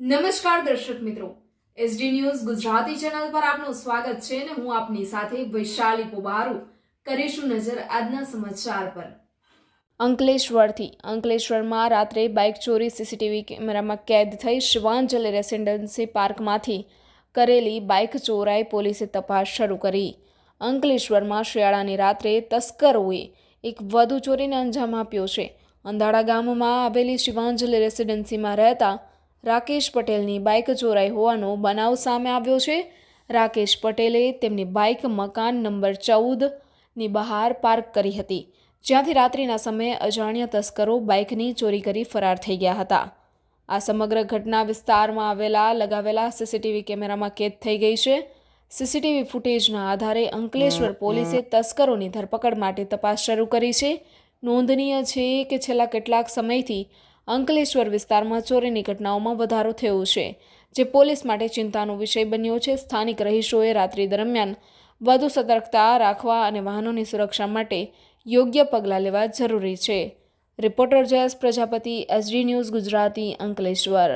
નમસ્કાર દર્શક મિત્રો, એસડી ન્યૂઝ ગુજરાતી ચેનલ પર આપનું સ્વાગત છે અને હું આપની સાથે વૈશાલી પોબારુ કરીશું નજર આજના સમાચાર પર। અંકલેશ્વરમાં રાત્રે બાઇક ચોરી સીસીટીવી કેમેરામાં કેદ થઈ। શિવાંજલી રેસિડેન્સી પાર્કમાંથી કરેલી બાઇક ચોરાઈ, પોલીસે તપાસ શરૂ કરી। અંકલેશ્વરમાં શિયાળાની રાત્રે તસ્કરોએ એક વધુ ચોરીને અંજામ આપ્યો છે। અંધાડા ગામમાં આવેલી શિવાંજલી રેસિડેન્સીમાં રહેતા રાકેશ પટેલની બાઇક ચોરાઈ હોવાનો બનાવ સામે આવ્યો છે। રાકેશ પટેલે તેમની બાઇક મકાન નંબર 14ની બહાર પાર્ક કરી હતી, જ્યાંથી રાત્રિના સમયે અજાણ્યા તસ્કરો બાઇકની ચોરી કરી ફરાર થઈ ગયા હતા। આ સમગ્ર ઘટના વિસ્તારમાં લગાવેલા સીસીટીવી કેમેરામાં કેદ થઈ ગઈ છે। સીસીટીવી ફૂટેજના આધારે અંકલેશ્વર પોલીસે તસ્કરોની ધરપકડ માટે તપાસ શરૂ કરી છે। નોંધનીય છે કે છેલ્લા કેટલાક સમયથી અંકલેશ્વર વિસ્તારમાં ચોરીની ઘટનાઓમાં વધારો થયો છે, જે પોલીસ માટે ચિંતાનો વિષય બન્યો છે। સ્થાનિક રહીશોએ રાત્રિ દરમિયાન વધુ સતર્કતા રાખવા અને વાહનોની સુરક્ષા માટે યોગ્ય પગલાં લેવા જરૂરી છે। Reporter Jayesh Prajapati, SD News Gujarati, Ankleshwar.